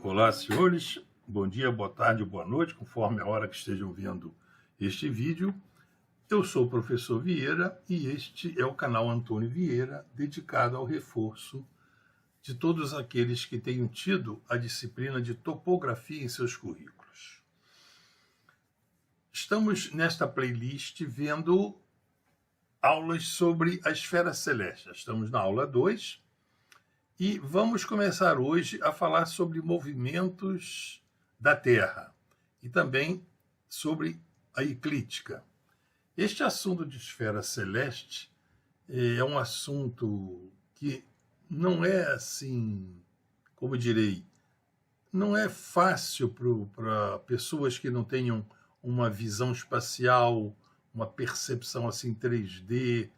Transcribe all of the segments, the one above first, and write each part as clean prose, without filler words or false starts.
Olá, senhores. Bom dia, boa tarde, boa noite, conforme a hora que estejam vendo este vídeo. Eu sou o professor Vieira e este é o canal Antônio Vieira, dedicado ao reforço de todos aqueles que tenham tido a disciplina de topografia em seus currículos. Estamos nesta playlist vendo aulas sobre a esfera celeste. Estamos na aula 2. E vamos começar hoje a falar sobre movimentos da Terra e também sobre a eclíptica. Este assunto de esfera celeste é um assunto que não é assim, como direi, não é fácil para pessoas que não tenham uma visão espacial, uma percepção assim 3D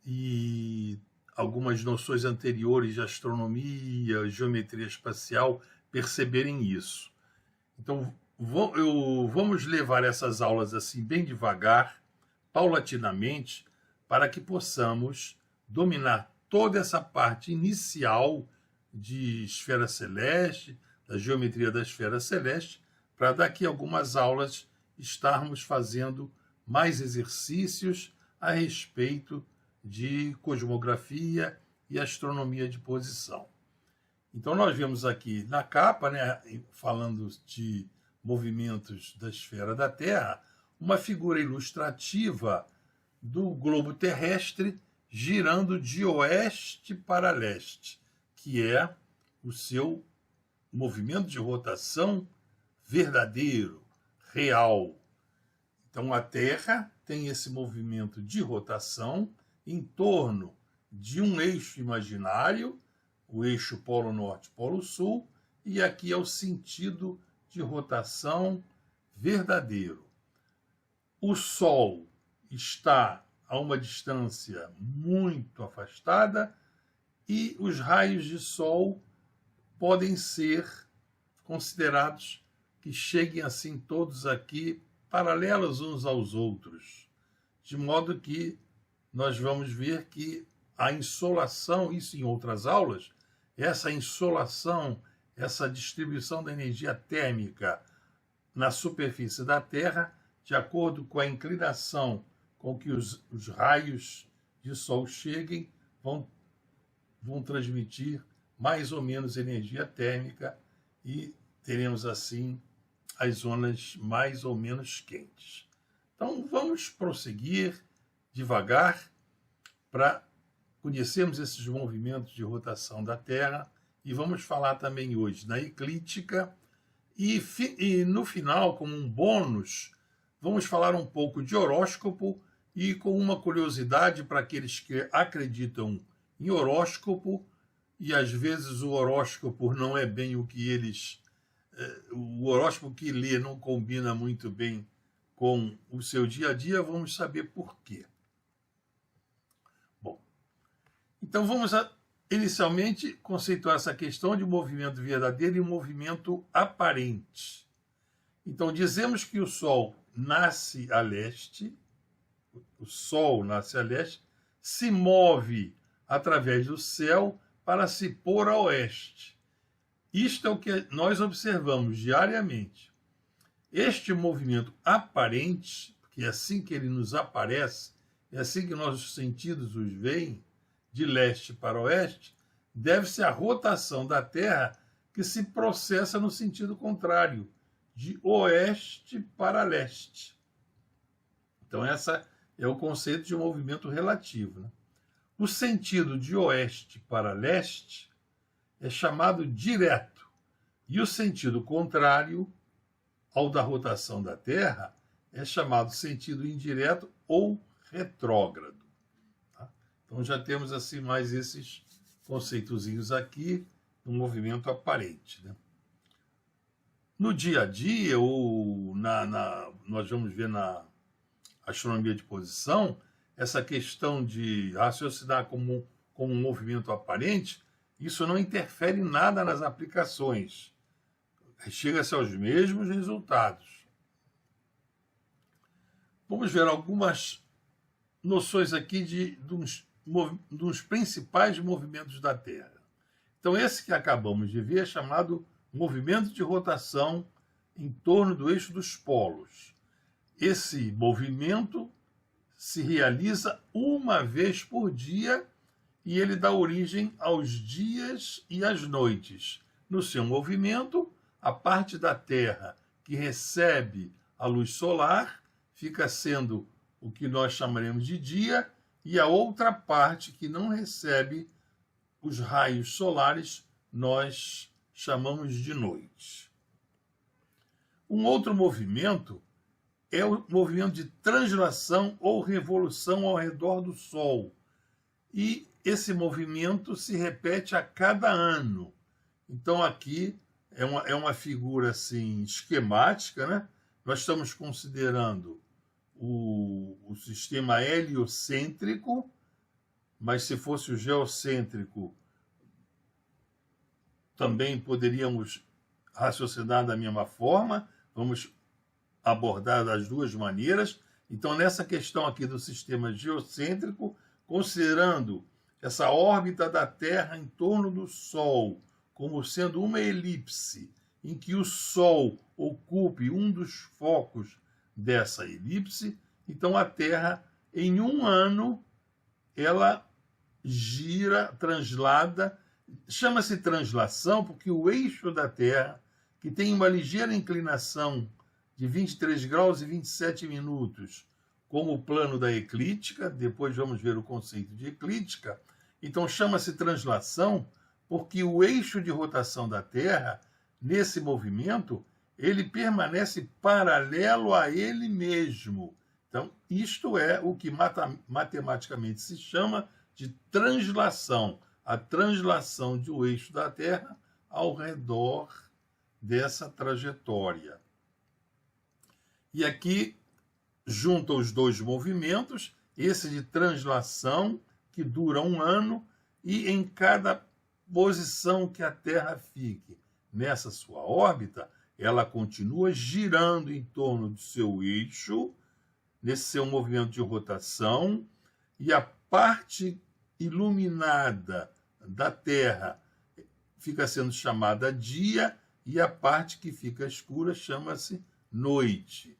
e algumas noções anteriores de astronomia, geometria espacial, perceberem isso. Então, vamos levar essas aulas assim bem devagar, paulatinamente, para que possamos dominar toda essa parte inicial de esfera celeste, da geometria da esfera celeste, para daqui a algumas aulas estarmos fazendo mais exercícios a respeito de cosmografia e astronomia de posição. Então nós vemos aqui na capa, falando de movimentos da esfera da Terra, uma figura ilustrativa do globo terrestre girando de oeste para leste, que é o seu movimento de rotação verdadeiro, real. Então a Terra tem esse movimento de rotação em torno de um eixo imaginário, o eixo Polo Norte, Polo Sul, e aqui é o sentido de rotação verdadeiro. O Sol está a uma distância muito afastada e os raios de Sol podem ser considerados que cheguem assim todos aqui paralelos uns aos outros, de modo que nós vamos ver que a insolação, isso em outras aulas, essa insolação, essa distribuição da energia térmica na superfície da Terra, de acordo com a inclinação com que os raios de Sol cheguem, vão transmitir mais ou menos energia térmica e teremos assim as zonas mais ou menos quentes. Então vamos prosseguir devagar para conhecermos esses movimentos de rotação da Terra e vamos falar também hoje na eclíptica e no final, como um bônus, vamos falar um pouco de horóscopo e com uma curiosidade para aqueles que acreditam em horóscopo e às vezes o horóscopo não é bem o que o horóscopo que lê não combina muito bem com o seu dia a dia, vamos saber por quê. Bom, então vamos inicialmente conceituar essa questão de movimento verdadeiro e movimento aparente. Então dizemos que o Sol nasce a leste, se move através do céu para se pôr a oeste. Isto é o que nós observamos diariamente. Este movimento aparente, que é assim que ele nos aparece, é assim que nossos sentidos os veem, de leste para oeste, deve-se à rotação da Terra que se processa no sentido contrário, de oeste para leste. Então, esse é o conceito de movimento relativo. O sentido de oeste para leste é chamado direto, e o sentido contrário ao da rotação da Terra é chamado sentido indireto ou retrógrado. Então já temos assim mais esses conceitozinhos aqui no movimento aparente. No dia a dia, ou nós vamos ver na astronomia de posição, essa questão de raciocinar como um movimento aparente, isso não interfere em nada nas aplicações. Chega-se aos mesmos resultados. Vamos ver algumas noções aqui dos principais movimentos da Terra. Então, esse que acabamos de ver é chamado movimento de rotação em torno do eixo dos polos. Esse movimento se realiza uma vez por dia e ele dá origem aos dias e às noites. No seu movimento, a parte da Terra que recebe a luz solar fica sendo o que nós chamaremos de dia, e a outra parte que não recebe os raios solares nós chamamos de noite. Um outro movimento é o movimento de translação ou revolução ao redor do Sol. E esse movimento se repete a cada ano. Então aqui é uma figura assim esquemática, né? Nós estamos considerando o sistema heliocêntrico, mas se fosse o geocêntrico, também poderíamos raciocinar da mesma forma. Vamos abordar das duas maneiras. Então, nessa questão aqui do sistema geocêntrico, considerando essa órbita da Terra em torno do Sol como sendo uma elipse, em que o Sol ocupe um dos focos dessa elipse, então a Terra, em um ano, ela gira, translada. Chama-se translação porque o eixo da Terra, que tem uma ligeira inclinação de 23 graus e 27 minutos, como o plano da eclíptica, depois vamos ver o conceito de eclíptica. Então chama-se translação porque o eixo de rotação da Terra, nesse movimento, ele permanece paralelo a ele mesmo. Então, isto é o que matematicamente se chama de translação, a translação do eixo da Terra ao redor dessa trajetória. E aqui, junto aos dois movimentos, esse de translação, que dura um ano, e em cada posição que a Terra fique nessa sua órbita, ela continua girando em torno do seu eixo, nesse seu movimento de rotação, e a parte iluminada da Terra fica sendo chamada dia, e a parte que fica escura chama-se noite.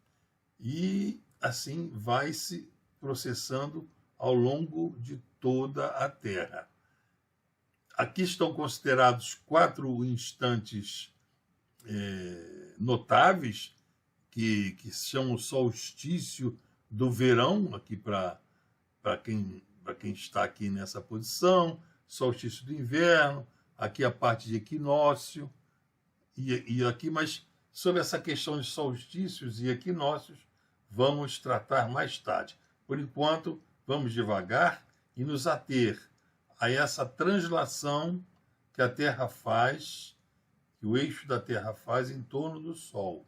E assim vai se processando ao longo de toda a Terra. Aqui estão considerados 4 instantes notáveis, que se chamam solstício do verão, aqui para quem está aqui nessa posição, solstício do inverno, aqui a parte de equinócio, e aqui, mas sobre essa questão de solstícios e equinócios, vamos tratar mais tarde. Por enquanto, vamos devagar e nos ater a essa translação que a Terra faz, que o eixo da Terra faz em torno do Sol,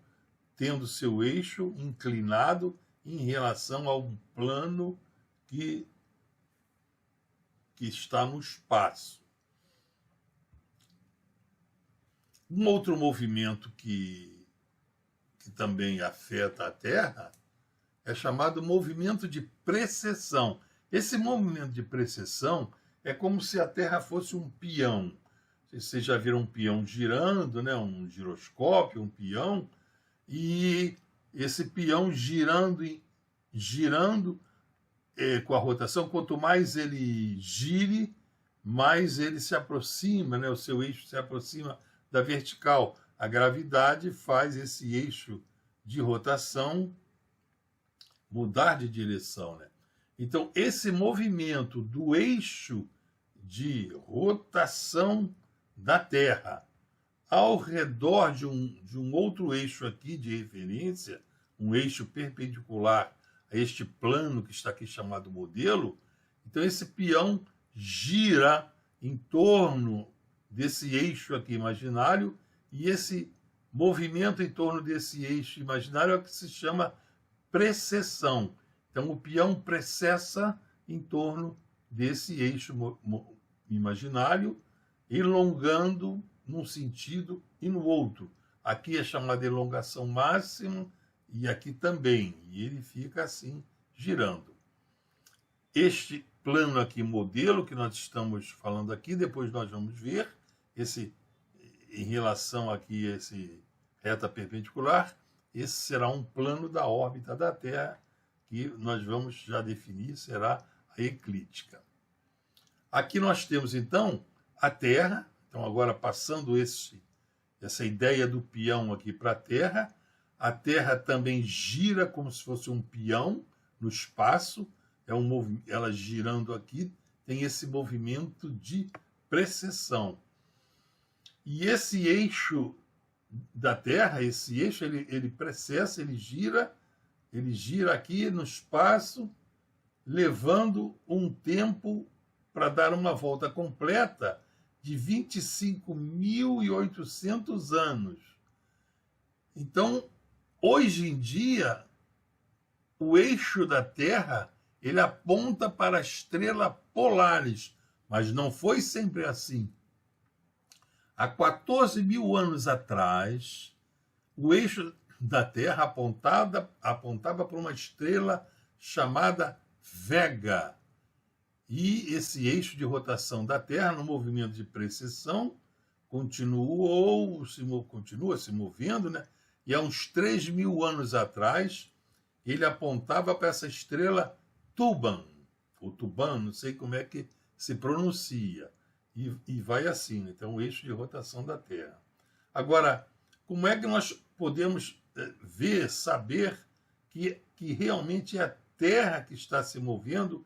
tendo seu eixo inclinado em relação a um plano que está no espaço. Um outro movimento que também afeta a Terra é chamado movimento de precessão. Esse movimento de precessão é como se a Terra fosse um peão. Vocês já viram um peão girando, né? Um giroscópio, um peão, e esse peão girando com a rotação, quanto mais ele gire, mais ele se aproxima, né? O seu eixo se aproxima da vertical. A gravidade faz esse eixo de rotação mudar de direção, né? Então, esse movimento do eixo de rotação da Terra ao redor de um outro eixo aqui de referência, um eixo perpendicular a este plano que está aqui chamado modelo, então esse peão gira em torno desse eixo aqui imaginário, e esse movimento em torno desse eixo imaginário é o que se chama precessão. Então o peão precessa em torno desse eixo imaginário, elongando num sentido e no outro. Aqui é chamada elongação máxima e aqui também. E ele fica assim, girando. Este plano aqui, modelo, que nós estamos falando aqui, depois nós vamos ver, em relação aqui a esse reta perpendicular, esse será um plano da órbita da Terra, que nós vamos já definir, será a eclíptica. Aqui nós temos, então, a Terra. Então, agora passando essa ideia do peão aqui para a Terra também gira como se fosse um peão no espaço, ela girando aqui, tem esse movimento de precessão. E esse eixo da Terra, esse eixo, ele precessa, ele gira aqui no espaço, levando um tempo para dar uma volta completa de 25.800 anos. Então, hoje em dia, o eixo da Terra ele aponta para a estrela Polaris, mas não foi sempre assim. Há 14 mil anos atrás, o eixo da Terra apontava para uma estrela chamada Vega. E esse eixo de rotação da Terra, no movimento de precessão, continua se movendo, né? E há uns 3 mil anos atrás, ele apontava para essa estrela Tuban, ou Tuban, não sei como é que se pronuncia, e vai assim, né? Então, o eixo de rotação da Terra. Agora, como é que nós podemos saber que realmente é a Terra que está se movendo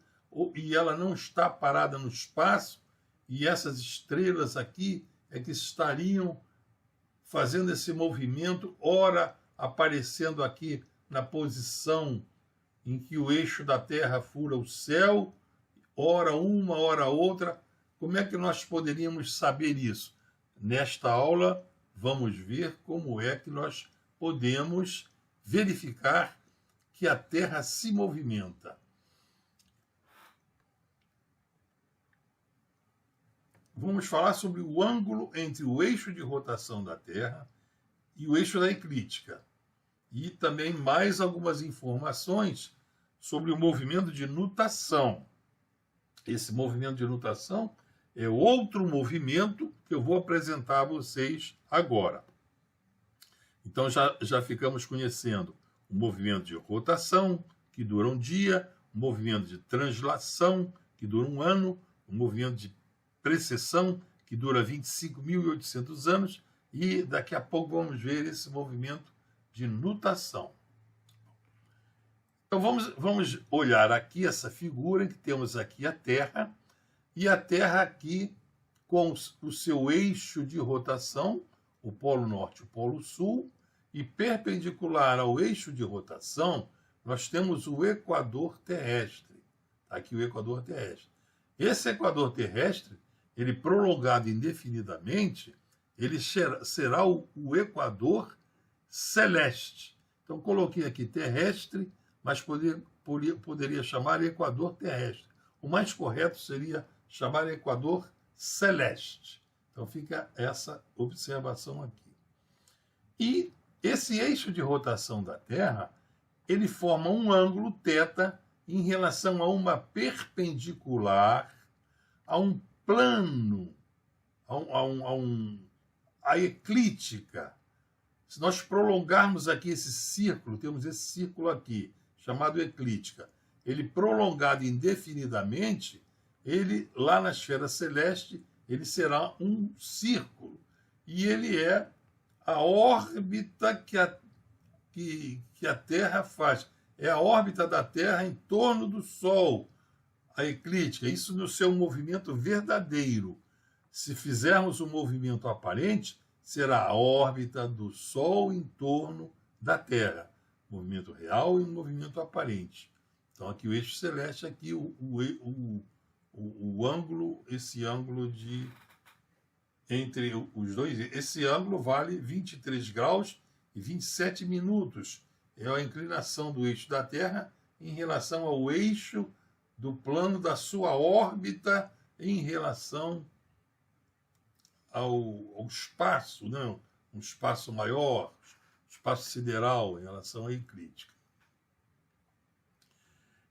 e ela não está parada no espaço, e essas estrelas aqui é que estariam fazendo esse movimento, ora aparecendo aqui na posição em que o eixo da Terra fura o céu, ora uma, ora outra. Como é que nós poderíamos saber isso? Nesta aula, vamos ver como é que nós podemos verificar que a Terra se movimenta. Vamos falar sobre o ângulo entre o eixo de rotação da Terra e o eixo da eclíptica. E também mais algumas informações sobre o movimento de nutação. Esse movimento de nutação é outro movimento que eu vou apresentar a vocês agora. Então já ficamos conhecendo o movimento de rotação, que dura um dia, o movimento de translação, que dura um ano, o movimento de precessão, que dura 25.800 anos, e daqui a pouco vamos ver esse movimento de nutação. Então vamos olhar aqui essa figura em que temos aqui a Terra, e a Terra aqui com o seu eixo de rotação, o Polo Norte e o Polo Sul, e perpendicular ao eixo de rotação, nós temos o equador terrestre. Tá aqui o equador terrestre. Esse equador terrestre, ele prolongado indefinidamente, ele será o equador celeste. Então, coloquei aqui terrestre, mas poderia chamar equador terrestre. O mais correto seria chamar equador celeste. Então, fica essa observação aqui. E esse eixo de rotação da Terra, ele forma um ângulo θ em relação a uma perpendicular, a um plano, a eclíptica. Se nós prolongarmos aqui esse círculo, temos esse círculo aqui, chamado eclíptica, ele prolongado indefinidamente, ele, lá na esfera celeste, ele será um círculo. E ele é a órbita que a Terra faz. É a órbita da Terra em torno do Sol, a eclíptica. Isso no seu movimento verdadeiro. Se fizermos um movimento aparente, será a órbita do Sol em torno da Terra. Movimento real e um movimento aparente. Então, aqui o eixo celeste, aqui o ângulo, esse ângulo entre os dois. Esse ângulo vale 23 graus e 27 minutos. É a inclinação do eixo da Terra em relação ao eixo do plano da sua órbita em relação ao espaço, não, um espaço maior, espaço sideral em relação à eclíptica.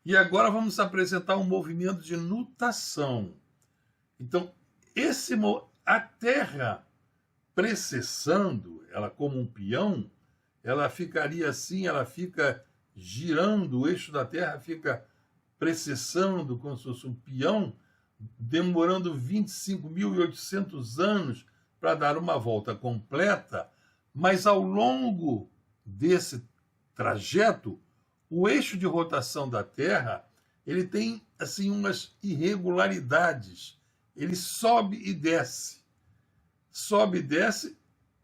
E agora vamos apresentar um movimento de nutação. Então, a Terra precessando, ela como um peão, ela ficaria assim, ela fica girando, o eixo da Terra fica precessando como se fosse um peão, demorando 25.800 anos para dar uma volta completa, mas ao longo desse trajeto, o eixo de rotação da Terra, ele tem assim umas irregularidades. Ele sobe e desce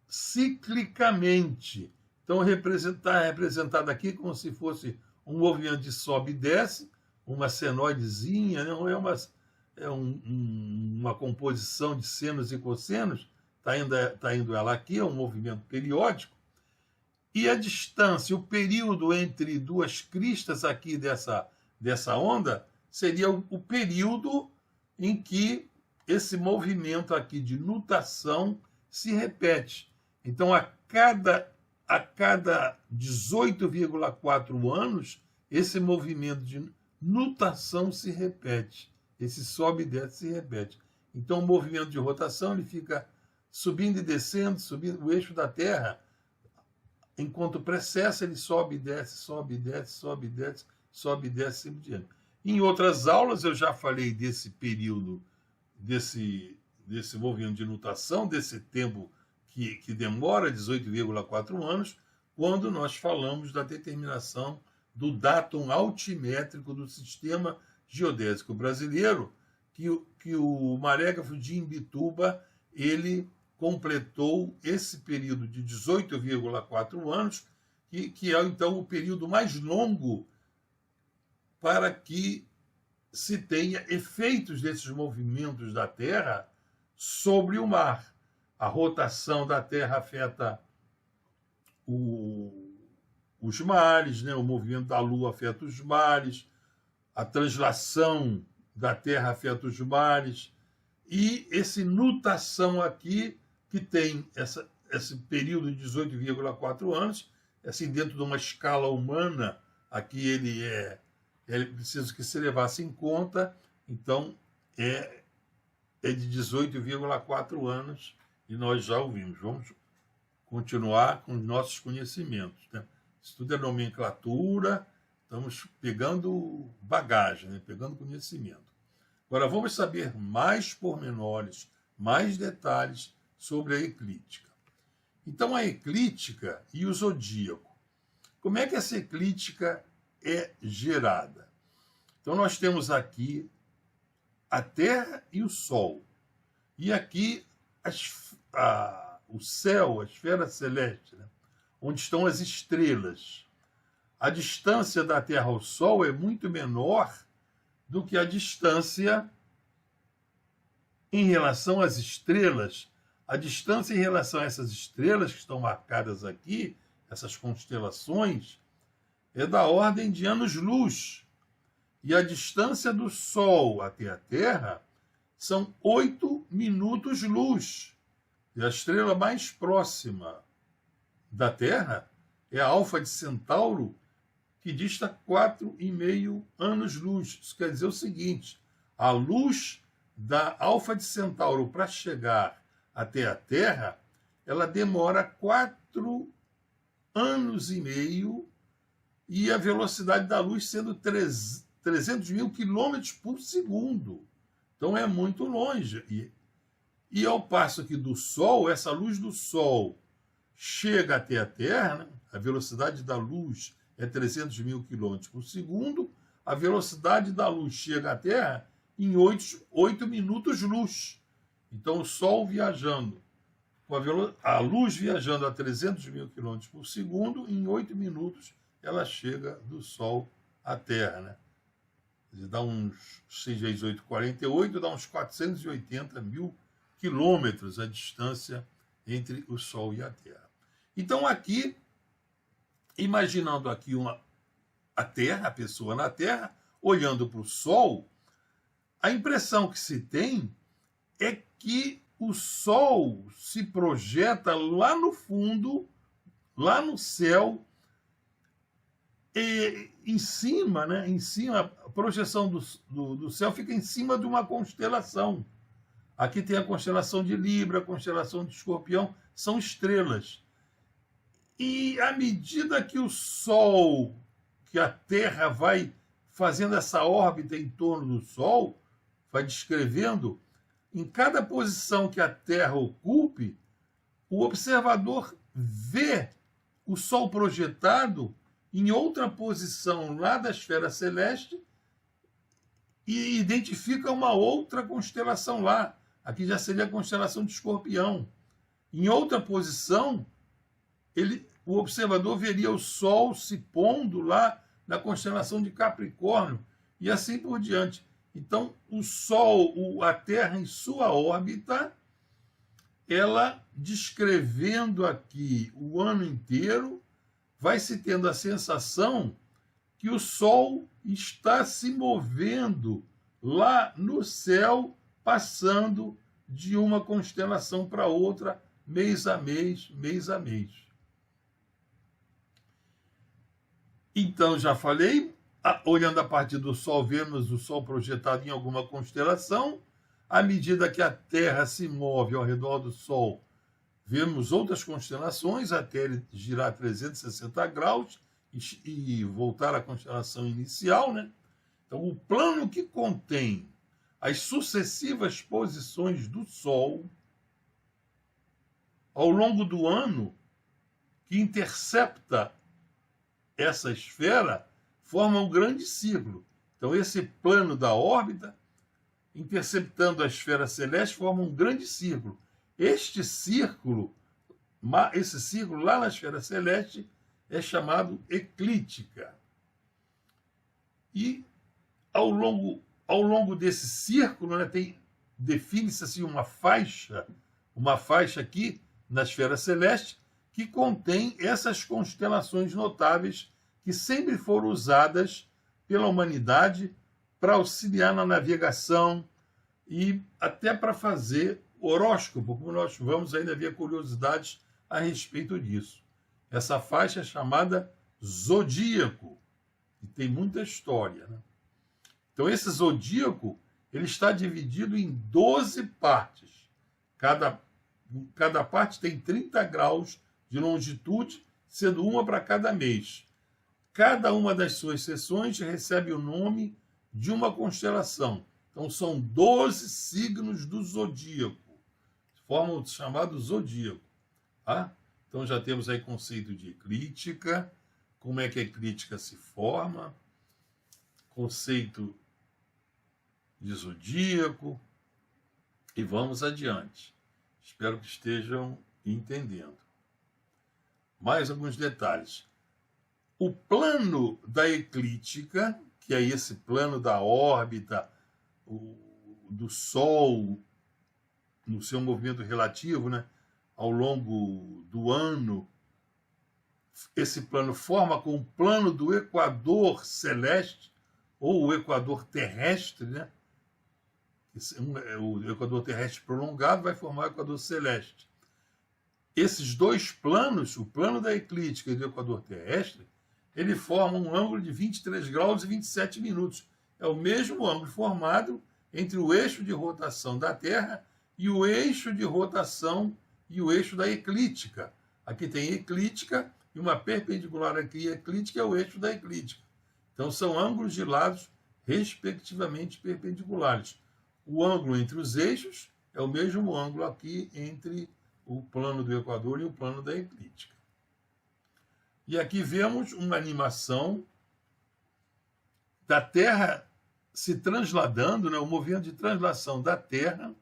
ciclicamente. Então está representado aqui como se fosse um movimento de sobe e desce, uma senoidezinha, não é uma composição de senos e cossenos, está indo ela aqui, é um movimento periódico, e a distância, o período entre duas cristas aqui dessa onda, seria o período em que esse movimento aqui de nutação se repete. Então, a cada 18,4 anos, esse movimento de nutação se repete. Esse sobe e desce se repete. Então, o movimento de rotação ele fica subindo e descendo, subindo o eixo da Terra. Enquanto precessa, ele sobe e desce, sobe e desce, sobe e desce, sobe e desce, sempre diante. Em outras aulas, eu já falei desse período, desse movimento de nutação, desse tempo que demora 18,4 anos, quando nós falamos da determinação do datum altimétrico do sistema geodésico brasileiro, que o marégrafo de Imbituba ele completou esse período de 18,4 anos, que é então o período mais longo para que se tenha efeitos desses movimentos da Terra sobre o mar. A rotação da Terra afeta os mares, né? O movimento da Lua afeta os mares, a translação da Terra afeta os mares, e esse nutação aqui, que tem esse período de 18,4 anos, assim, dentro de uma escala humana, aqui ele precisa que se levasse em conta, então é de 18,4 anos, e nós já ouvimos. Vamos continuar com os nossos conhecimentos, né? Isso tudo é nomenclatura, estamos pegando bagagem, né? Pegando conhecimento. Agora vamos saber mais pormenores, mais detalhes sobre a eclíptica. Então, a eclíptica e o zodíaco. Como é que essa eclíptica é gerada? Então, nós temos aqui a Terra e o Sol. E aqui o céu, a esfera celeste, né? Onde estão as estrelas. A distância da Terra ao Sol é muito menor do que a distância em relação às estrelas. A distância em relação a essas estrelas que estão marcadas aqui, essas constelações, é da ordem de anos-luz. E a distância do Sol até a Terra são 8 minutos-luz. E a estrela mais próxima da Terra é a Alfa de Centauro, que dista 4,5 anos-luz. Isso quer dizer o seguinte: a luz da Alfa de Centauro para chegar até a Terra, ela demora 4,5 anos, e a velocidade da luz sendo 300 mil quilômetros por segundo. Então é muito longe. E ao passo que do Sol, essa luz do Sol chega até a Terra, né? A velocidade da luz é 300 mil quilômetros por segundo, a velocidade da luz chega à Terra em 8 minutos-luz. Então, o Sol viajando, a luz viajando a 300 mil quilômetros por segundo, em 8 minutos ela chega do Sol à Terra, né? Dá uns 6 vezes 8, 48, dá uns 480 mil quilômetros a distância entre o Sol e a Terra. Então, aqui, imaginando aqui a Terra, a pessoa na Terra, olhando para o Sol, a impressão que se tem é que o Sol se projeta lá no fundo, lá no céu, e em cima, né? Em cima, a projeção do céu fica em cima de uma constelação. Aqui tem a constelação de Libra, a constelação de Escorpião, são estrelas. E à medida que o Sol, que a Terra vai fazendo essa órbita em torno do Sol, vai descrevendo, em cada posição que a Terra ocupe, o observador vê o Sol projetado em outra posição lá da esfera celeste e identifica uma outra constelação lá. Aqui já seria a constelação de Escorpião. Em outra posição, o observador veria o Sol se pondo lá na constelação de Capricórnio e assim por diante. Então, o Sol, a Terra em sua órbita, ela descrevendo aqui o ano inteiro, vai se tendo a sensação que o Sol está se movendo lá no céu, passando de uma constelação para outra, mês a mês, mês a mês. Então, já falei, olhando a partir do Sol, vemos o Sol projetado em alguma constelação. À medida que a Terra se move ao redor do Sol, vemos outras constelações até ele girar 360 graus e voltar à constelação inicial, né? Então, o plano que contém as sucessivas posições do Sol ao longo do ano, que intercepta essa esfera, forma um grande círculo. Então, esse plano da órbita, interceptando a esfera celeste, forma um grande círculo. Esse círculo lá na esfera celeste é chamado eclíptica. E ao longo desse círculo, né, define-se assim uma faixa aqui na esfera celeste que contém essas constelações notáveis que sempre foram usadas pela humanidade para auxiliar na navegação e até para fazer horóscopo, como nós vamos ainda ver curiosidades a respeito disso. Essa faixa é chamada zodíaco, e tem muita história, né? Então, esse zodíaco ele está dividido em 12 partes. Cada parte tem 30 graus de longitude, sendo uma para cada mês. Cada uma das suas seções recebe o nome de uma constelação. Então, são 12 signos do zodíaco. Formam o chamado zodíaco. Tá? Então, já temos aí conceito de eclíptica, como é que a eclíptica se forma, conceito de zodíaco, e vamos adiante. Espero que estejam entendendo. Mais alguns detalhes. O plano da eclíptica, que é esse plano da órbita do Sol, no seu movimento relativo, né, ao longo do ano, esse plano forma com o plano do equador celeste, ou o equador terrestre, né? O equador terrestre prolongado vai formar o equador celeste. Esses dois planos, o plano da eclíptica e do equador terrestre, ele forma um ângulo de 23 graus e 27 minutos. É o mesmo ângulo formado entre o eixo de rotação da Terra e o eixo de rotação e o eixo da eclíptica. Aqui tem eclíptica e uma perpendicular aqui, eclíptica é o eixo da eclíptica. Então, são ângulos de lados, respectivamente, perpendiculares. O ângulo entre os eixos é o mesmo ângulo aqui entre o plano do equador e o plano da eclíptica. E aqui vemos uma animação da Terra se transladando, né, o movimento de translação da Terra,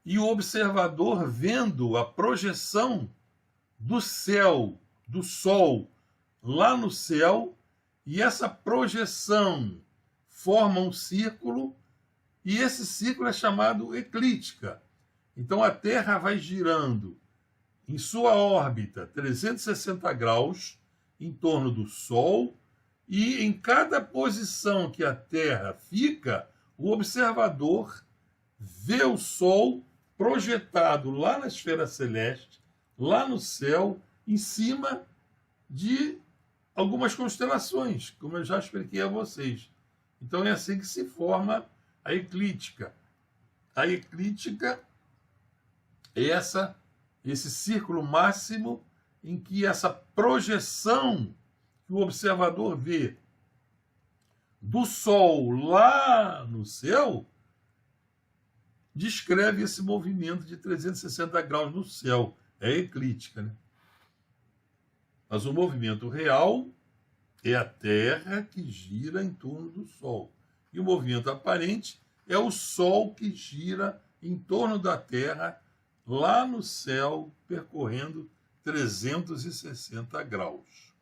e o observador vendo a projeção do céu, do Sol, lá no céu, e essa projeção forma um círculo, e esse círculo é chamado eclíptica. Então a Terra vai girando em sua órbita 360 graus em torno do Sol, e em cada posição que a Terra fica, o observador vê o Sol projetado lá na esfera celeste, lá no céu, em cima de algumas constelações, como eu já expliquei a vocês. Então é assim que se forma a eclíptica. A eclíptica esse círculo máximo em que essa projeção que o observador vê do Sol lá no céu descreve esse movimento de 360 graus no céu. É eclíptica, né? Mas o movimento real é a Terra que gira em torno do Sol. E o movimento aparente é o Sol que gira em torno da Terra lá no céu, percorrendo 360 graus.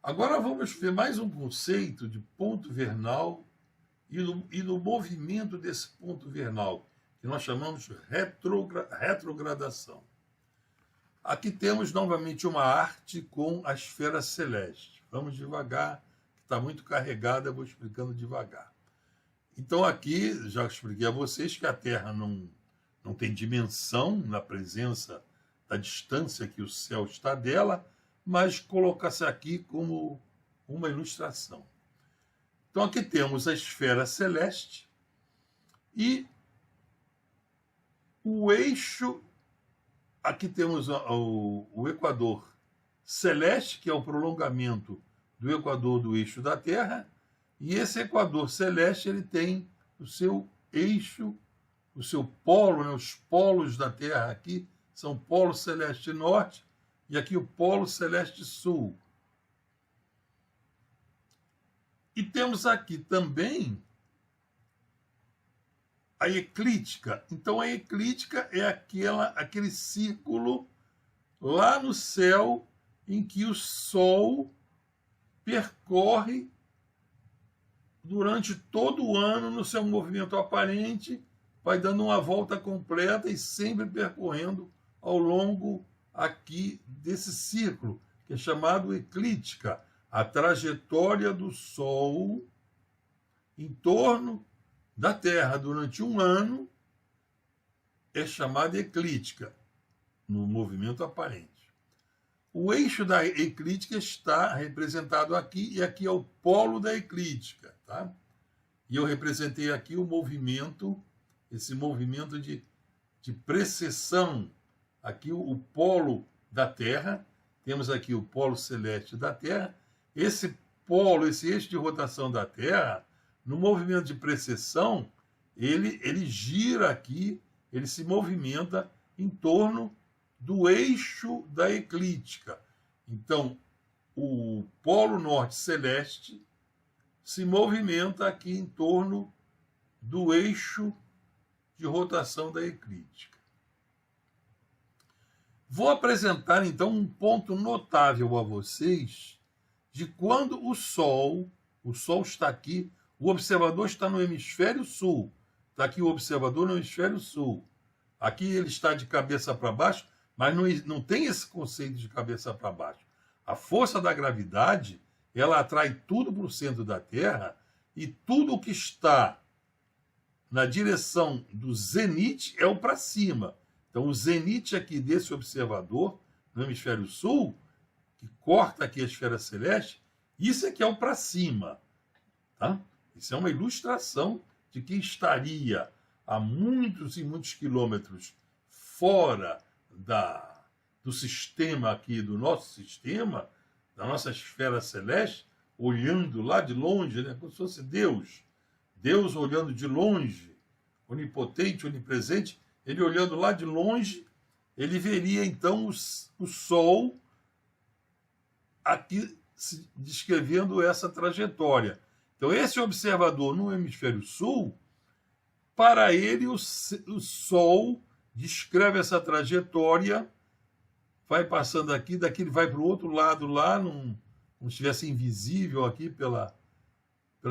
Agora vamos ver mais um conceito de ponto vernal e do movimento desse ponto vernal, que nós chamamos de retrogradação. Aqui temos novamente uma arte com a esfera celeste. Vamos devagar, que está muito carregada, eu vou explicando devagar. Então aqui, já expliquei a vocês que a Terra não tem dimensão na presença da distância que o céu está dela, mas coloca-se aqui como uma ilustração. Então aqui temos a esfera celeste e o eixo. Aqui temos o equador celeste, que é o prolongamento do equador do eixo da Terra, e esse equador celeste ele tem o seu eixo, o seu polo, né? Os polos da Terra aqui são polo celeste norte e aqui o polo celeste sul. E temos aqui também a eclíptica. Então, a eclíptica é aquele círculo lá no céu em que o Sol percorre durante todo o ano no seu movimento aparente, vai dando uma volta completa e sempre percorrendo ao longo aqui desse círculo, que é chamado eclíptica, a trajetória do Sol em torno da Terra durante um ano é chamada eclíptica, no movimento aparente. O eixo da eclíptica está representado aqui, e aqui é o polo da eclíptica, tá? E eu representei aqui o movimento, esse movimento de precessão. Aqui o polo da Terra, temos aqui o polo celeste da Terra. Esse polo, esse eixo de rotação da Terra, no movimento de precessão, ele gira aqui, ele se movimenta em torno do eixo da eclíptica. Então, o polo norte celeste se movimenta aqui em torno do eixo de rotação da eclíptica. Vou apresentar, então, um ponto notável a vocês de quando o Sol está aqui, o observador está no hemisfério sul. Está aqui o observador no hemisfério sul. Aqui ele está de cabeça para baixo, mas não tem esse conceito de cabeça para baixo. A força da gravidade, ela atrai tudo para o centro da Terra, e tudo que está na direção do zenite é o para cima. Então, o zenite aqui desse observador, no hemisfério sul, que corta aqui a esfera celeste, isso aqui é o para cima. Tá? Isso é uma ilustração de quem estaria a muitos e muitos quilômetros fora do sistema aqui, do nosso sistema, da nossa esfera celeste, olhando lá de longe, né, como se fosse Deus. Deus olhando de longe, onipotente, onipresente, ele olhando lá de longe, ele veria então o Sol aqui descrevendo essa trajetória. Então, esse observador no hemisfério sul, para ele o Sol descreve essa trajetória, vai passando aqui, daqui ele vai para o outro lado lá, como se estivesse invisível aqui pela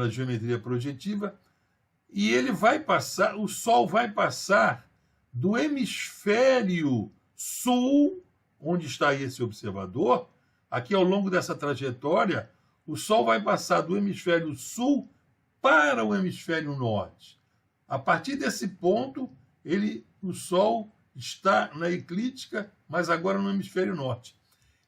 geometria projetiva, e ele vai passar, o Sol vai passar do hemisfério sul, onde está esse observador, aqui ao longo dessa trajetória, o Sol vai passar do hemisfério sul para o hemisfério norte. A partir desse ponto, o Sol está na eclíptica, mas agora no hemisfério norte.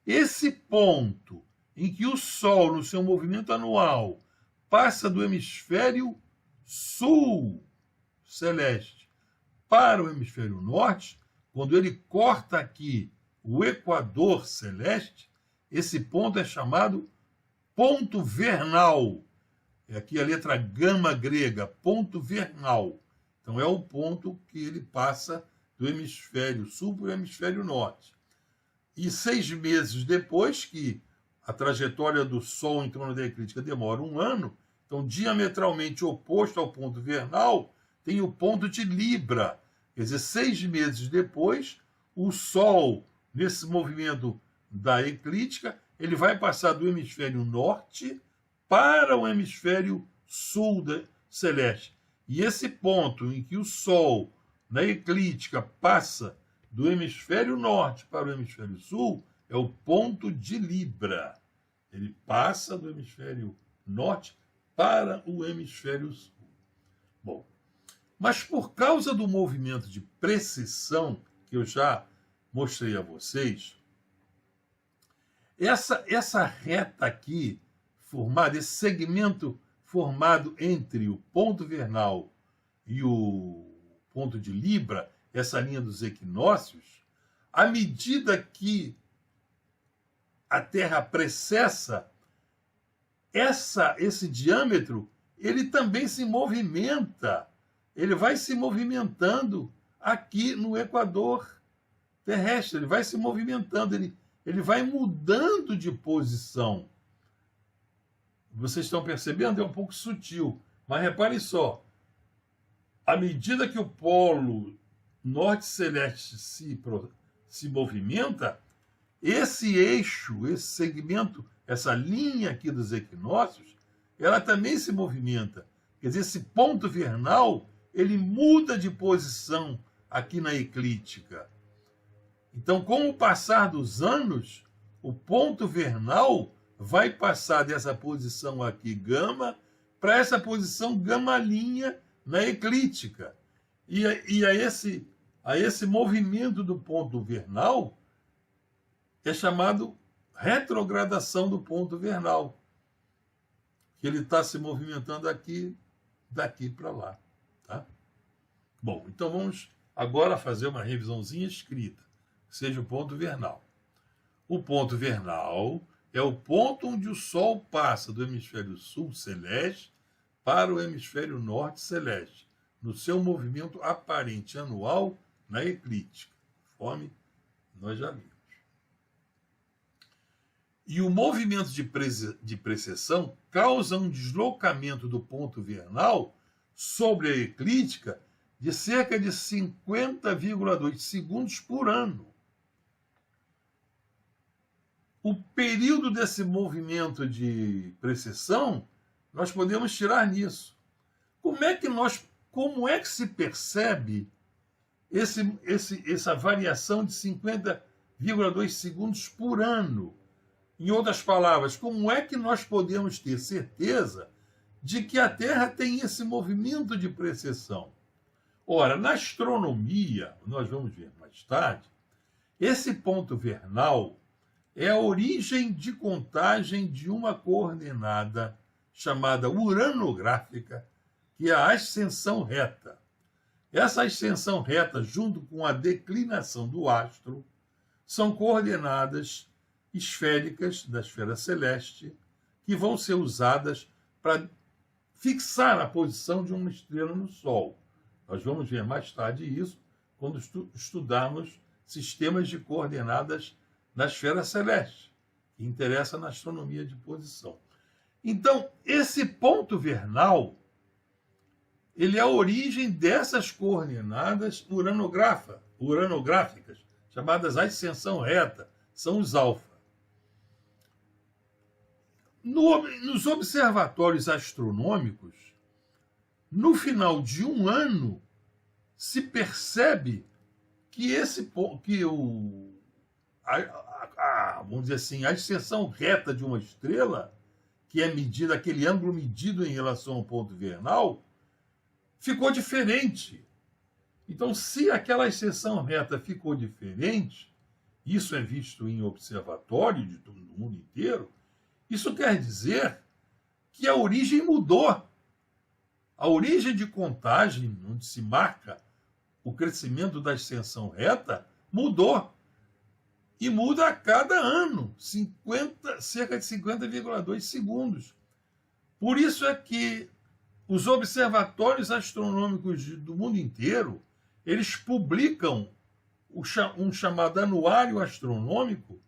Esse ponto em que o Sol, no seu movimento anual, passa do hemisfério sul celeste para o hemisfério norte, quando ele corta aqui o equador celeste, esse ponto é chamado ponto vernal. É aqui a letra gama grega, ponto vernal. Então é o ponto que ele passa do hemisfério sul para o hemisfério norte. E 6 meses depois, que a trajetória do Sol em torno da eclíptica demora 1 ano, então diametralmente oposto ao ponto vernal, tem o ponto de Libra. Quer dizer, 6 meses depois, o Sol, nesse movimento da eclíptica, ele vai passar do hemisfério norte para o hemisfério sul celeste. E esse ponto em que o Sol, na eclíptica, passa do hemisfério norte para o hemisfério sul, é o ponto de Libra. Ele passa do hemisfério norte para o hemisfério sul. Bom, mas por causa do movimento de precessão que eu já mostrei a vocês, essa reta aqui, formada, esse segmento formado entre o ponto vernal e o ponto de Libra, essa linha dos equinócios, à medida que a Terra precessa, esse diâmetro, ele também se movimenta. Ele vai se movimentando aqui no equador terrestre. Ele vai se movimentando, ele vai mudando de posição. Vocês estão percebendo? É um pouco sutil. Mas reparem só. À medida que o polo norte celeste se movimenta, esse eixo, esse segmento, essa linha aqui dos equinócios, ela também se movimenta. Quer dizer, esse ponto vernal, ele muda de posição aqui na eclíptica. Então, com o passar dos anos, o ponto vernal vai passar dessa posição aqui, gama, para essa posição gama-linha na eclíptica. E a esse movimento do ponto vernal é chamado retrogradação do ponto vernal, que ele está se movimentando aqui, daqui para lá. Tá? Bom, então vamos agora fazer uma revisãozinha escrita, que seja o ponto vernal. O ponto vernal é o ponto onde o Sol passa do hemisfério sul celeste para o hemisfério norte celeste, no seu movimento aparente anual na eclíptica, conforme nós já vimos. E o movimento de precessão causa um deslocamento do ponto vernal sobre a eclíptica de cerca de 50,2 segundos por ano. O período desse movimento de precessão nós podemos tirar nisso. Como é que se percebe essa variação de 50,2 segundos por ano? Em outras palavras, como é que nós podemos ter certeza de que a Terra tem esse movimento de precessão? Ora, na astronomia, nós vamos ver mais tarde, esse ponto vernal é a origem de contagem de uma coordenada chamada uranográfica, que é a ascensão reta. Essa ascensão reta, junto com a declinação do astro, são coordenadas esféricas da esfera celeste, que vão ser usadas para fixar a posição de uma estrela no Sol. Nós vamos ver mais tarde isso quando estudarmos sistemas de coordenadas na esfera celeste, que interessa na astronomia de posição. Então, esse ponto vernal, ele é a origem dessas coordenadas uranográficas, chamadas ascensão reta, são os alfa. Nos observatórios astronômicos, no final de um ano, se percebe que vamos dizer assim, a ascensão reta de uma estrela, que é medida, aquele ângulo medido em relação ao ponto vernal, ficou diferente. Então, se aquela ascensão reta ficou diferente, isso é visto em observatório de todo o mundo inteiro, isso quer dizer que a origem mudou. A origem de contagem, onde se marca o crescimento da ascensão reta mudou. E muda a cada ano, cerca de 50,2 segundos. Por isso é que os observatórios astronômicos do mundo inteiro, eles publicam um chamado anuário astronômico,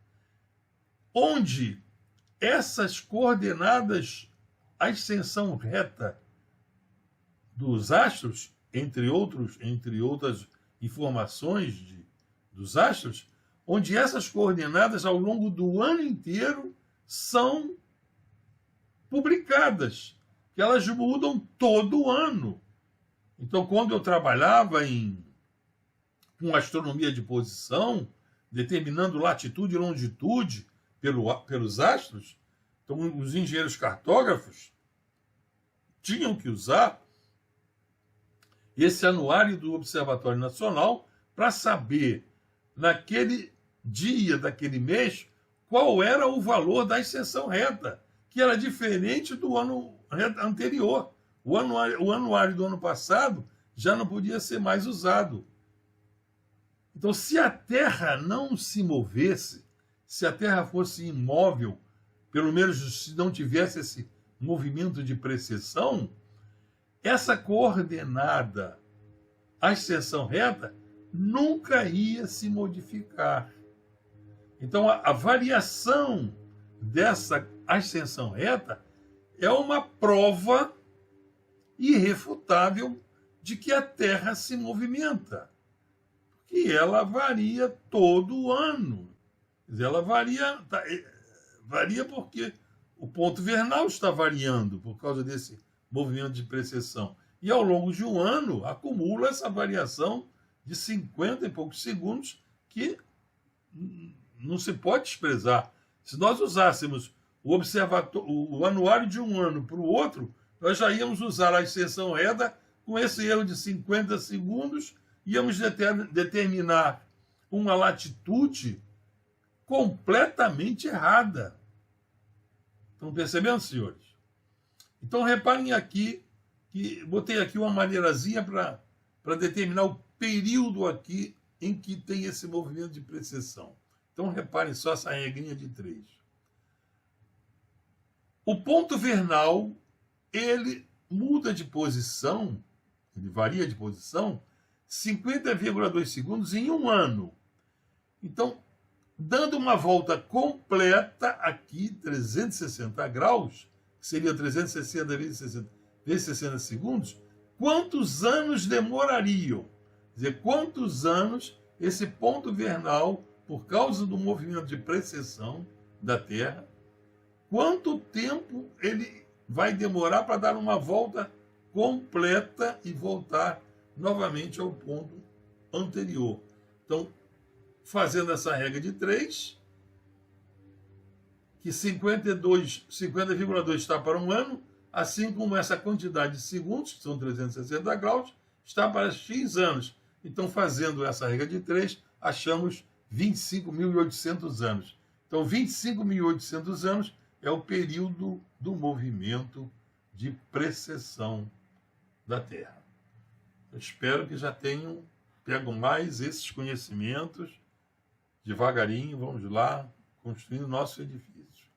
onde essas coordenadas, a ascensão reta dos astros, entre outras informações dos astros, onde essas coordenadas ao longo do ano inteiro são publicadas, que elas mudam todo ano. Então, quando eu trabalhava com astronomia de posição, determinando latitude e longitude pelos astros, então os engenheiros cartógrafos tinham que usar esse anuário do Observatório Nacional para saber, naquele dia daquele mês, qual era o valor da ascensão reta, que era diferente do ano anterior. O anuário do ano passado já não podia ser mais usado. Então, se a Terra não se movesse, se a Terra fosse imóvel, pelo menos se não tivesse esse movimento de precessão, essa coordenada, a ascensão reta, nunca ia se modificar. Então, a variação dessa ascensão reta é uma prova irrefutável de que a Terra se movimenta, que ela varia todo ano. Quer dizer, ela varia porque o ponto vernal está variando por causa desse movimento de precessão. E ao longo de um ano, acumula essa variação de 50 e poucos segundos que não se pode desprezar. Se nós usássemos o anuário de um ano para o outro, nós já íamos usar a ascensão reta com esse erro de 50 segundos, íamos determinar uma latitude completamente errada. Estão percebendo, senhores? Então, reparem aqui, que botei aqui uma maneirazinha para determinar o período aqui em que tem esse movimento de precessão. Então, reparem só essa regrinha de 3. O ponto vernal, ele muda de posição, ele varia de posição, 50,2 segundos em um ano. Então, dando uma volta completa aqui, 360 graus, que seria 360 vezes 60 segundos, quantos anos demorariam? Quer dizer, quantos anos esse ponto vernal, por causa do movimento de precessão da Terra, quanto tempo ele vai demorar para dar uma volta completa e voltar novamente ao ponto anterior? Então, fazendo essa regra de 3, que 50,2 está para um ano, assim como essa quantidade de segundos, que são 360 graus, está para X anos. Então, fazendo essa regra de 3, achamos 25.800 anos. Então, 25.800 anos é o período do movimento de precessão da Terra. Eu espero que já tenham pego mais esses conhecimentos. Devagarinho, vamos lá, construindo o nosso edifício.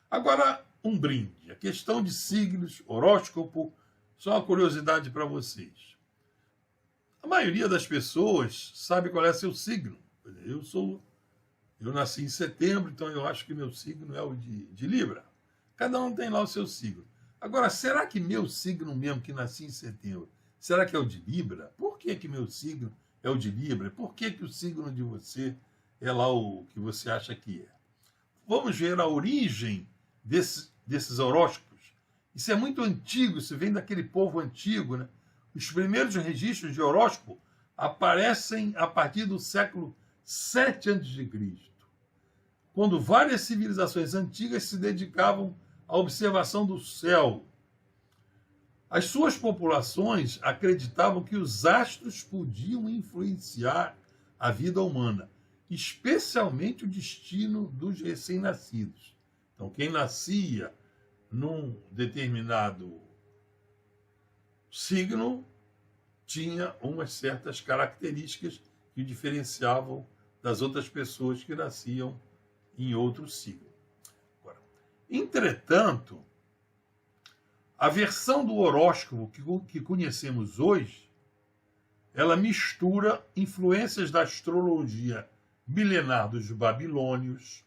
Agora, um brinde. A questão de signos, horóscopo, só uma curiosidade para vocês. A maioria das pessoas sabe qual é seu signo. Eu nasci em setembro, então eu acho que meu signo é o de Libra. Cada um tem lá o seu signo. Agora, será que meu signo mesmo, que nasci em setembro, será que é o de Libra? Por que meu signo é o de Libra? Por que o signo de você é lá o que você acha que é? Vamos ver a origem desses horóscopos. Isso é muito antigo, isso vem daquele povo antigo, né? Os primeiros registros de horóscopo aparecem a partir do século 7 a.C., quando várias civilizações antigas se dedicavam à observação do céu. As suas populações acreditavam que os astros podiam influenciar a vida humana, especialmente o destino dos recém-nascidos. Então, quem nascia num determinado signo tinha umas certas características que o diferenciavam das outras pessoas que nasciam em outro signo. Agora, entretanto, a versão do horóscopo que conhecemos hoje, ela mistura influências da astrologia milenar dos babilônios,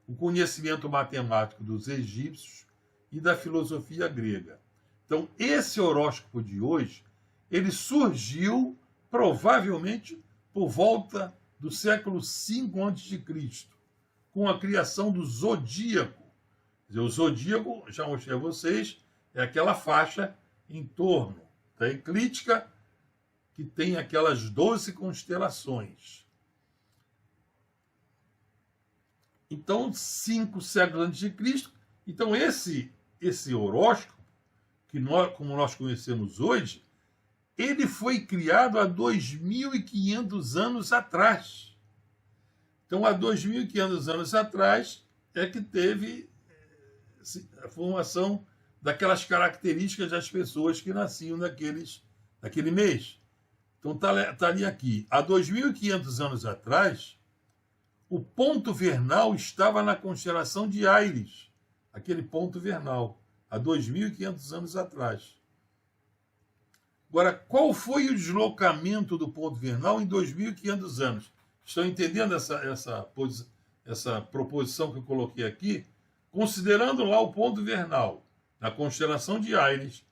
o conhecimento matemático dos egípcios e da filosofia grega. Então, esse horóscopo de hoje, ele surgiu provavelmente por volta do século V a.C., com a criação do zodíaco. Quer dizer, o zodíaco, já mostrei a vocês, é aquela faixa em torno da eclíptica que tem aquelas 12 constelações. Então, 5 séculos antes de Cristo. Então, esse horóscopo, como nós conhecemos hoje, ele foi criado há 2.500 anos atrás. Então, há 2.500 anos atrás é que teve a formação daquelas características das pessoas que nasciam naquele mês. Então, está ali aqui. Há 2.500 anos atrás, o ponto vernal estava na constelação de Áries, aquele ponto vernal, há 2.500 anos atrás. Agora, qual foi o deslocamento do ponto vernal em 2.500 anos? Estão entendendo essa proposição que eu coloquei aqui? Considerando lá o ponto vernal, na constelação de Áries,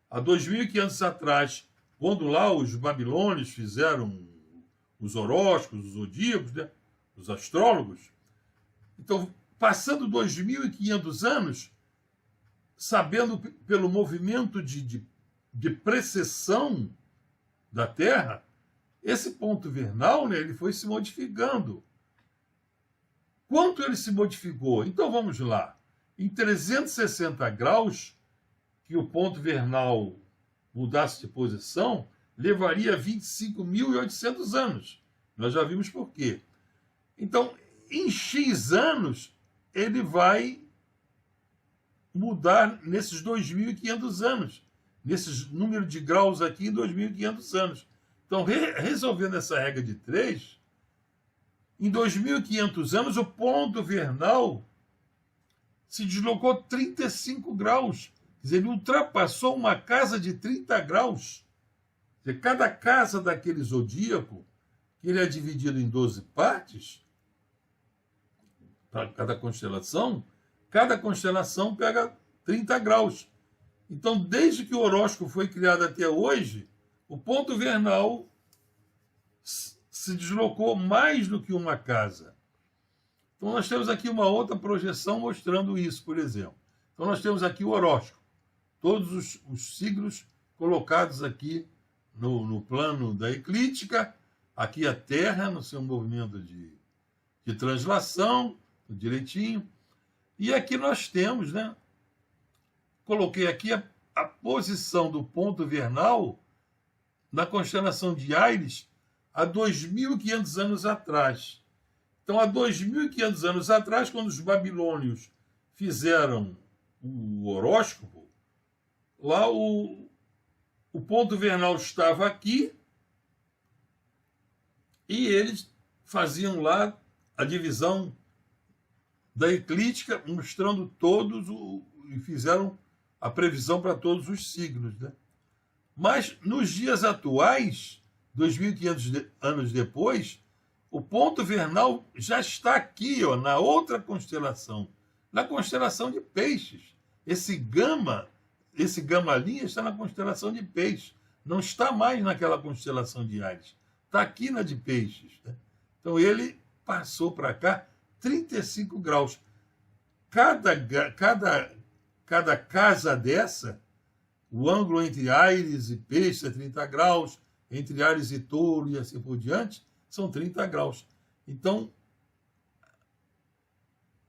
há 2.500 anos atrás, quando lá os babilônios fizeram os horóscopos, os zodíacos, né? Os astrólogos. Então, passando 2.500 anos, sabendo pelo movimento de precessão da Terra, esse ponto vernal, né, ele foi se modificando. Quanto ele se modificou? Então, vamos lá. Em 360 graus, que o ponto vernal mudasse de posição, levaria 25.800 anos. Nós já vimos por quê. Então, em X anos, ele vai mudar nesses 2.500 anos, nesses número de graus aqui em 2.500 anos. Então, resolvendo essa regra de 3, em 2.500 anos, o ponto vernal se deslocou 35 graus. Quer dizer, ele ultrapassou uma casa de 30 graus. Quer dizer, cada casa daquele zodíaco, que ele é dividido em 12 partes, para cada constelação pega 30 graus. Então, desde que o horóscopo foi criado até hoje, o ponto vernal se deslocou mais do que uma casa. Então, nós temos aqui uma outra projeção mostrando isso, por exemplo. Então, nós temos aqui o horóscopo. Todos os signos colocados aqui no plano da eclíptica. Aqui a Terra, no seu movimento de translação, direitinho. E aqui nós temos, né? Coloquei aqui a posição do ponto vernal na constelação de Áries há 2.500 anos atrás. Então, há 2.500 anos atrás, quando os babilônios fizeram o horóscopo, lá o ponto vernal estava aqui e eles faziam lá a divisão da eclíptica, mostrando todos e fizeram a previsão para todos os signos, né? Mas nos dias atuais, 2.500 anos depois, o ponto vernal já está aqui, ó, na outra constelação, na constelação de Peixes. Esse gama linha está na constelação de Peixes, não está mais naquela constelação de Áries, está aqui na de Peixes, né? Então ele passou para cá 35 graus. Cada casa dessa, o ângulo entre Áries e Peixes é 30 graus, entre Áries e Touro e assim por diante, são 30 graus. Então,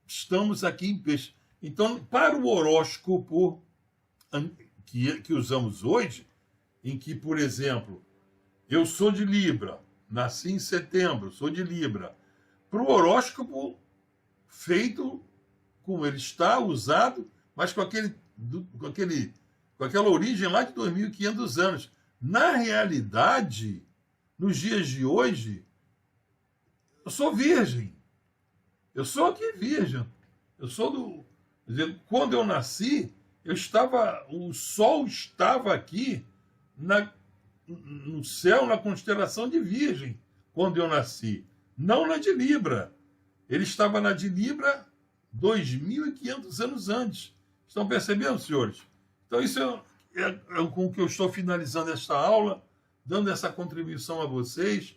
estamos aqui em Peixes. Então, para o horóscopo que usamos hoje, em que, por exemplo, eu sou de Libra, nasci em setembro, sou de Libra, para o horóscopo feito como ele está, usado, mas com aquela origem lá de 2.500 anos. Na realidade, nos dias de hoje, eu sou virgem. Eu sou aqui virgem. Eu sou do. Quer dizer, quando eu nasci, o sol estava aqui no céu, na constelação de Virgem, quando eu nasci. Não na de Libra. Ele estava na de Libra 2.500 anos antes. Estão percebendo, senhores? Então, isso é com que eu estou finalizando esta aula, dando essa contribuição a vocês,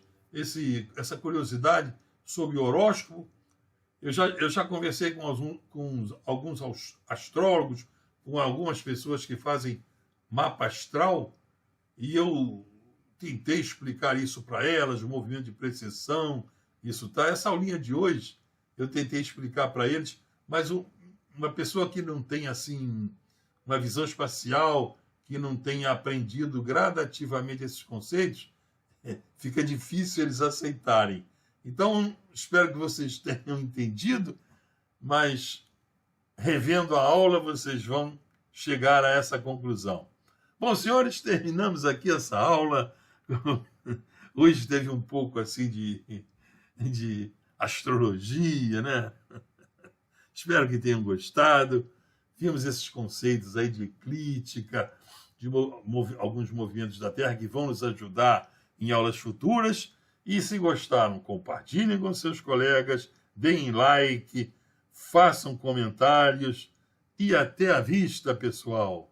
essa curiosidade sobre o horóscopo. Eu já conversei com alguns astrólogos, com algumas pessoas que fazem mapa astral, e eu tentei explicar isso para elas, o movimento de precessão, isso tá. Essa aulinha de hoje, eu tentei explicar para eles, mas uma pessoa que não tem assim uma visão espacial, que não tenha aprendido gradativamente esses conceitos, fica difícil eles aceitarem. Então, espero que vocês tenham entendido, mas revendo a aula, vocês vão chegar a essa conclusão. Bom, senhores, terminamos aqui essa aula. Hoje teve um pouco assim de astrologia, né? Espero que tenham gostado. Vimos esses conceitos aí de eclíptica, de alguns movimentos da Terra que vão nos ajudar em aulas futuras. E se gostaram, compartilhem com seus colegas, deem like, façam comentários e até a vista, pessoal!